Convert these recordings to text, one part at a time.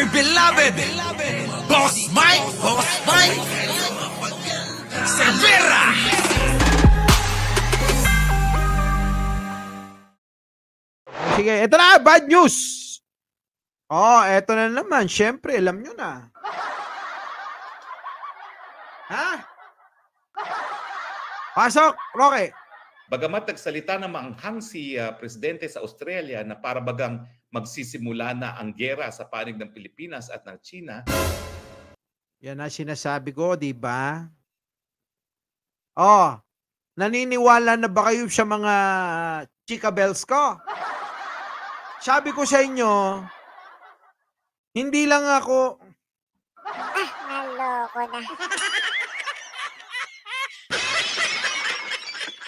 my beloved Boss Mike Cervera. Sige, ito na, bad news. Eto na naman. Siyempre, alam nyo na. Ha? Pasok, Roque. Bagamat nagsalita na maanghang si Presidente sa Australia na para bagang magsisimula na ang giyera sa panig ng Pilipinas at ng China. Yan na sinasabi ko, di ba? Naniniwala na ba kayo sa mga chika bells ko? Sabi ko sa inyo, hindi lang ako... naloko na.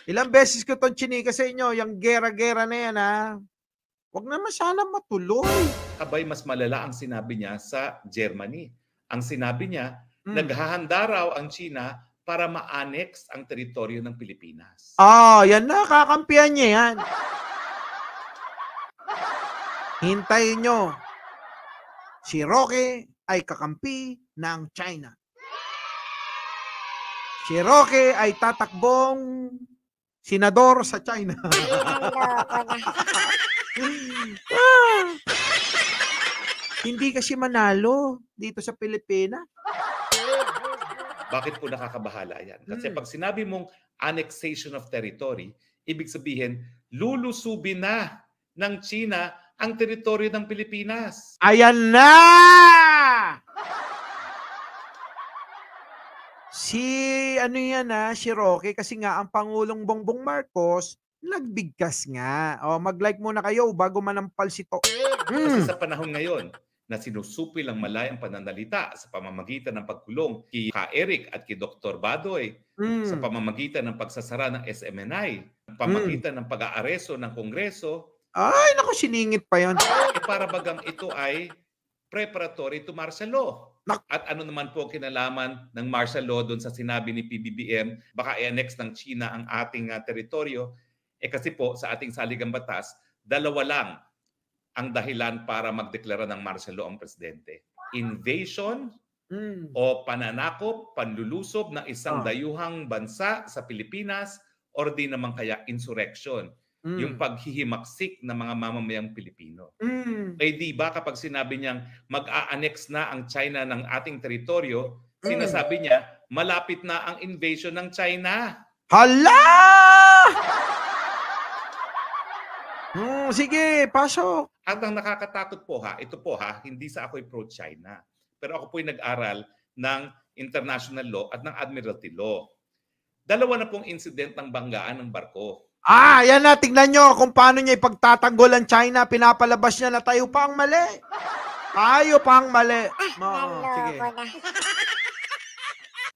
Ilang beses ko itong chinika sa inyo, yung gera-gera na yan, ha? Huwag naman sana matuloy. Abay, mas malala ang sinabi niya sa Germany. Ang sinabi niya, naghahanda raw ang China para ma-annex ang teritoryo ng Pilipinas. Yan na, kakampihan niya yan. Hintayin nyo. Si Roque ay kakampi ng China. Si Roque ay tatakbong senador sa China. Hindi kasi manalo dito sa Pilipinas. Bakit po nakakabahala yan? Kasi pag sinabi mong annexation of territory, ibig sabihin, lulusubin na ng China ang teritoryo ng Pilipinas. Ayan na! Si Roque, kasi nga ang Pangulong Bongbong Marcos, nagbigkas nga. Mag-like muna kayo bago manampal si to. Kasi sa panahon ngayon, na sinusupil ang malayang pananalita sa pamamagitan ng pagkulong kay Eric at kay Dr. Badoy, sa pamamagitan ng pagsasara ng SMNI, pamamagitan ng pag-aaresto ng Kongreso. Ay, naku, siningit pa yan. Para bagang ito ay preparatory to martial law. At ano naman po kinalaman ng martial law doon sa sinabi ni PBBM, baka i-annex ng China ang ating teritoryo? Kasi po sa ating saligang batas, dalawa lang ang dahilan para magdeklara ng martial law ang presidente. Invasion o pananakop, panlulusob ng isang dayuhang bansa sa Pilipinas, or di naman kaya insurrection. Yung paghihimaksik ng mga mamamayang Pilipino. Di ba kapag sinabi niyang mag-a-annex na ang China ng ating teritoryo, sinasabi niya malapit na ang invasion ng China. Hala! Sige, pasok. At ang nakakatakot po ito po hindi sa ako'y pro-China. Pero ako po'y nag-aral ng international law at ng admiralty law. Dalawa na pong incident ng banggaan ng barko. Yan na, tingnan nyo kung paano niya ipagtatanggol ang China. Pinapalabas niya na tayo pa ang mali. Tayo pa ang mali. Sige.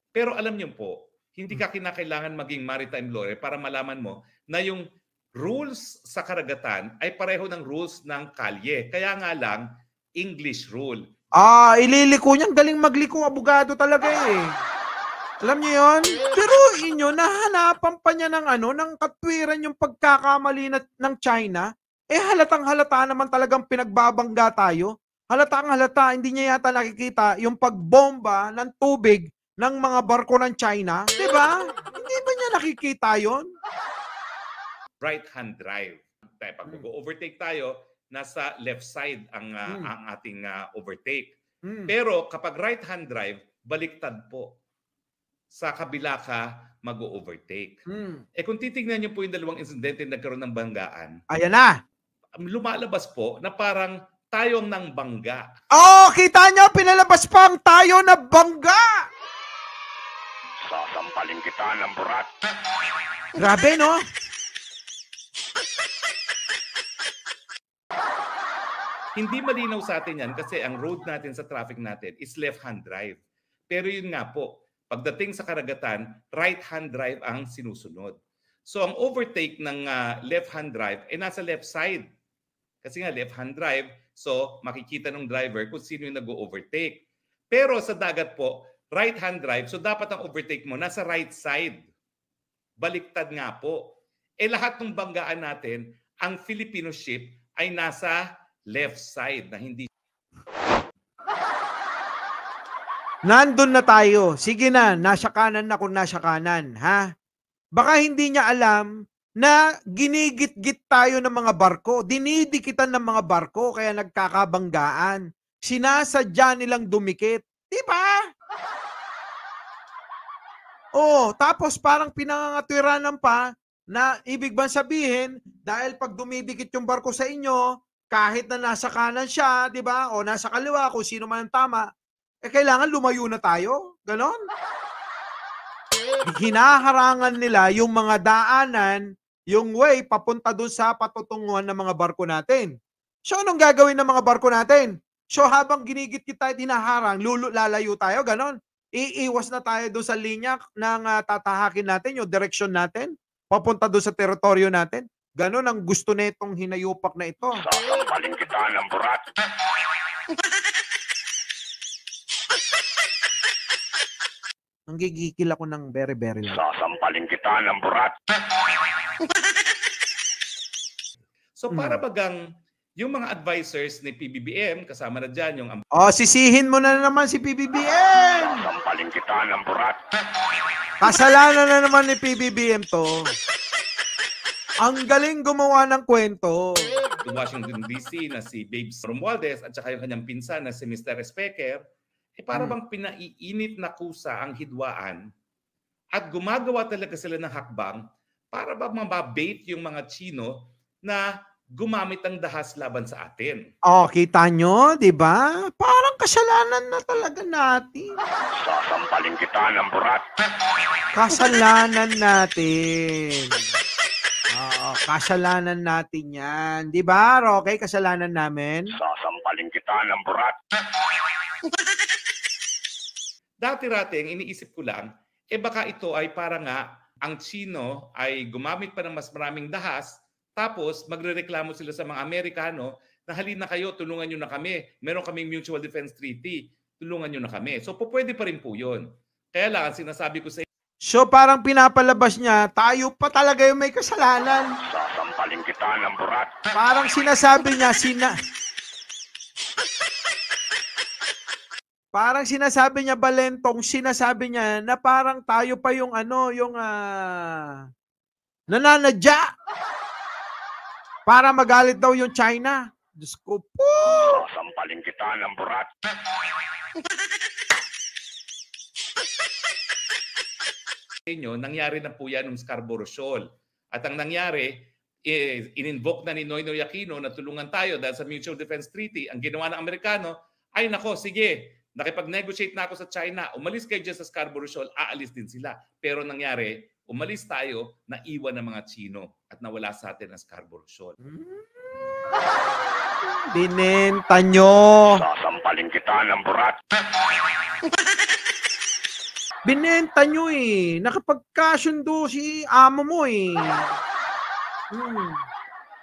Pero alam niyo po, hindi ka kinakailangan maging maritime lawyer para malaman mo na yung rules sa karagatan ay pareho ng rules ng kalye. Kaya nga lang, English rule. Ililiko niya. Galing magliko. Abogado talaga eh. Alam niyo yun? Pero inyo, nahanapan pa niya ng katwiran yung pagkakamali ng China. Halatang halata naman talagang pinagbabangga tayo. Halatang halata, hindi niya yata nakikita yung pagbomba ng tubig ng mga barko ng China. Diba? Hindi ba niya nakikita yun? Right-hand drive. Pag mag-overtake tayo, nasa left side ang ating overtake. Pero kapag right-hand drive, baliktad po. Sa kabila ka mag-overtake. Kung titignan niyo po yung dalawang insidente na nagkaroon ng banggaan, ayan na. Lumalabas po na parang tayong ng bangga. Kita niyo, pinalabas pa ang tayo na bangga. Sasampalin kita ng burat. Grabe, no? Hindi malinaw sa atin yan kasi ang road natin sa traffic natin is left-hand drive. Pero yun nga po, pagdating sa karagatan, right-hand drive ang sinusunod. So ang overtake ng left-hand drive ay nasa left side. Kasi nga left-hand drive, so makikita ng driver kung sino yung nag-overtake. Pero sa dagat po, right-hand drive, so dapat ang overtake mo nasa right side. Baliktad nga po. Lahat ng banggaan natin, ang Filipino ship ay nasa left side na hindi. Nandun na tayo. Sige na, nasa kanan na kung nasa kanan, ha? Baka hindi niya alam na ginigit-git tayo ng mga barko. Dinidikitan ng mga barko kaya nagkakabanggaan. Sinasadya nilang dumikit. Di ba? Oh, tapos parang pinangangatwiranan pa na ibig bang sabihin, dahil pag dumidikit yung barko sa inyo, kahit na nasa kanan siya, di ba? O nasa kaliwa, kung sino man ang tama, kailangan lumayo na tayo. Ganon. Hinaharangan nila yung mga daanan, yung way papunta doon sa patutunguhan ng mga barko natin. So, anong gagawin ng mga barko natin? So, habang ginigit-git tayo, hinaharang, lalayo tayo, ganon. Iiwas na tayo doon sa linya ng tatahakin natin, yung direction natin, papunta doon sa teritoryo natin. Ganon ang gusto netong hinayupak na ito. Sasampalin kita ng burat. Nanggigigil ako ng very, very loud. Sasampalin kita ng burat. So para bagang yung mga advisors ni PBBM, kasama na dyan yung Oh, sisihin mo na naman si PBBM. Sasampalin kita ng burat. Kasalanan na naman ni PBBM to. Ang galing gumawa ng kwento. to Washington DC na si Babes Romualdez at saka yung kanyang pinsan na si Mr. Specker, para bang pinaiinit na kusa ang hidwaan at gumagawa talaga sila ng hakbang para ba mababait yung mga Chino na gumamit ng dahas laban sa atin. Oh, kita nyo, di ba? Parang kasalanan na talaga natin. Sasampalin kita ng burat. Kasalanan natin. Oo, kasalanan natin yan. Di ba, Roque? Kasalanan namin. Sasampalin kita ng burat. Dati-rating, iniisip ko lang, baka ito ay para nga ang Chino ay gumamit pa ng mas maraming dahas, tapos magrereklamo sila sa mga Amerikano na halina kayo, tulungan nyo na kami. Meron kaming Mutual Defense Treaty, tulungan nyo na kami. So, pwede pa rin po yun. Kaya lang, sinasabi ko sa So, parang pinapalabas niya, tayo pa talaga yung may kasalanan. Sasampalin kita ng burat. Parang sinasabi niya, parang sinasabi niya, Balentong, sinasabi niya na parang tayo pa yung nananadya para magalit daw yung China. Diyos ko po. Sasampalin kita ng burat. inyo, nangyari na po yan ng Scarborough Shoal. At ang nangyari, in-invoke na ni Noynoy Aquino na tulungan tayo dahil sa Mutual Defense Treaty. Ang ginawa ng Amerikano, ay nako, sige, nakipag-negotiate na ako sa China, umalis kayo dyan sa Scarborough Shoal, aalis din sila. Pero nangyari, umalis tayo, naiwan ng mga Chino at nawala sa atin ang Scarborough Shoal. Binenta nyo. Sasampalin kita ng burat. Binenta nyo eh. Nakapagkasundo si amo mo eh.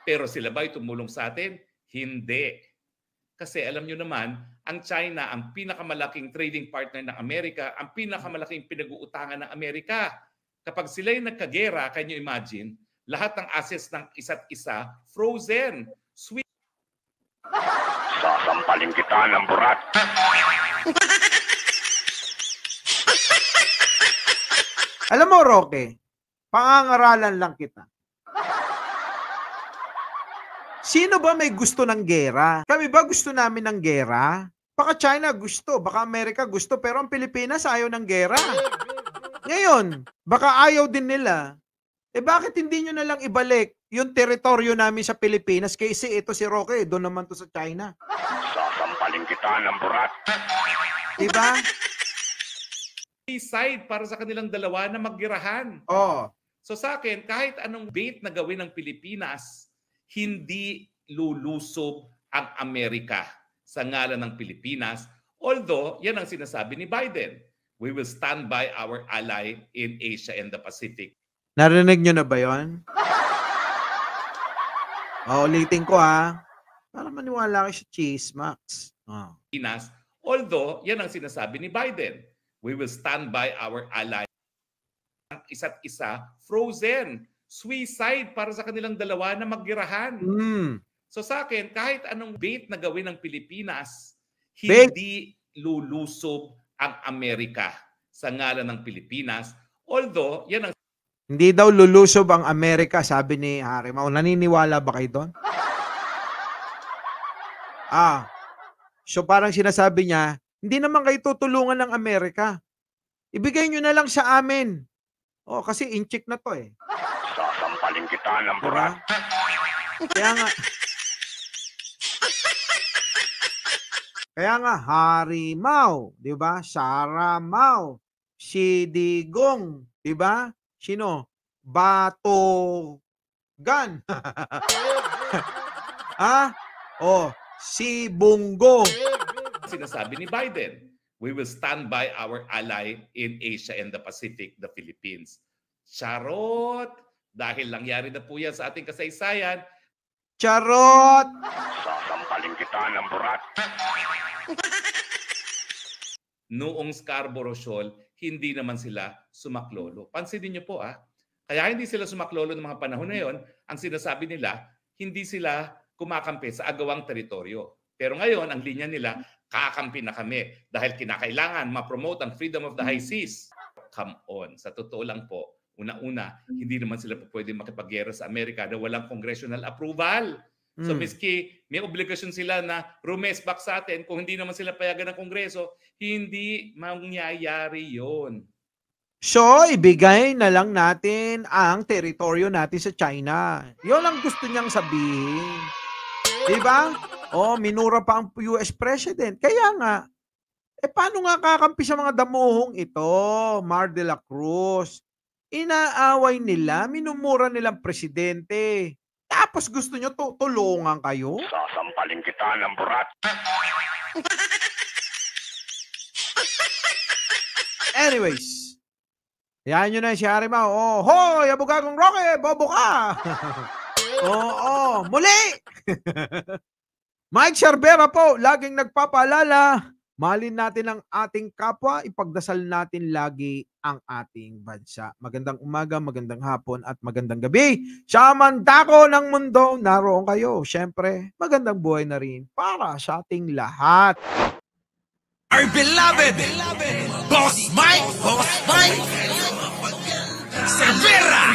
Pero sila ba'y tumulong sa atin? Hindi. Kasi alam nyo naman, ang China, ang pinakamalaking trading partner ng Amerika, ang pinakamalaking pinag-uutangan ng Amerika. Kapag sila'y nagkagera, can you imagine, lahat ng assets ng isa't isa, frozen. Sweet. Sasampalin kita ng burat. Alam mo, Roque, pangangaralan lang kita. Sino ba may gusto ng gera? Kami ba gusto namin ng gera? Baka China gusto, baka Amerika gusto, pero ang Pilipinas ayaw ng gera. Ngayon, baka ayaw din nila. Bakit hindi nyo na lang ibalik yung teritoryo namin sa Pilipinas? Kasi ito si Roque, doon naman to sa China. Sasampalin kita ng burat. Diba? Side para sa kanilang dalawa na maggirahan. Oh. So sa akin, kahit anong bait na gawin ng Pilipinas, hindi lulusob ang Amerika sa ngalan ng Pilipinas. Although, yan ang sinasabi ni Biden. We will stand by our ally in Asia and the Pacific. Narinig nyo na ba yun? Ulitin ko ha. Para maniwala kayo sa Chismax. Pilipinas. Although, yan ang sinasabi ni Biden. We will stand by our ally. Ang isa't isa, frozen. Suicide para sa kanilang dalawa na maggirahan. So sa akin, kahit anong bait na gawin ng Pilipinas, hindi lulusob ang Amerika sa ngalan ng Pilipinas. Although, yan ang Hindi daw lulusob ang Amerika, sabi ni Harry Mau. Naniniwala ba kayo doon? So parang sinasabi niya, hindi naman kayo tutulungan ng Amerika. Ibigay nyo na lang sa amin. Kasi inchik na to eh. Sasampalin kita ng Diba? burat. Kaya nga, Harry Mau, di ba? Sarah Mau, si Digong, di ba? Sino? Batogan. Si Bungo. sinasabi ni Biden. We will stand by our ally in Asia and the Pacific, the Philippines. Charot! Dahil nangyari na po yan sa ating kasaysayan, Charot! Sasampalin kita ng burat. noong Scarborough Shoal, hindi naman sila sumaklolo. Pansinin niyo po Kaya hindi sila sumaklolo ng mga panahon na yon, ang sinasabi nila, hindi sila kumakampi sa agawang teritoryo. Pero ngayon, ang linya nila, kakampi na kami dahil kinakailangan ma-promote ang freedom of the high seas. Come on. Sa totoo lang po, una-una, hindi naman sila po pwede makipaggera sa Amerika na walang congressional approval. So miski may obligasyon sila na rumesbak sa atin, kung hindi naman sila payagan ng Kongreso, hindi mangyayari yon. So, ibigay na lang natin ang teritoryo natin sa China. Yun ang gusto niyang sabihin. Diba? Minura pa ang US President. Kaya nga, paano nga kakampi sa mga damuhong ito, Mar de la Cruz? Inaaway nila, minumura nilang presidente. Tapos gusto nyo tulungan kayo? Sasampalin kita ng burat. Anyways, yan nyo na si Harry Mau. Hoy, Abogadong Roque, bobo ka! Muli! Mike Cervera po, laging nagpapaalala, mahalin natin ang ating kapwa, ipagdasal natin lagi ang ating bansa. Magandang umaga, magandang hapon, at magandang gabi. Sa mandako ng mundo, naroon kayo. Siyempre, magandang buhay na rin para sa ating lahat. Our beloved Boss Mike Cervera.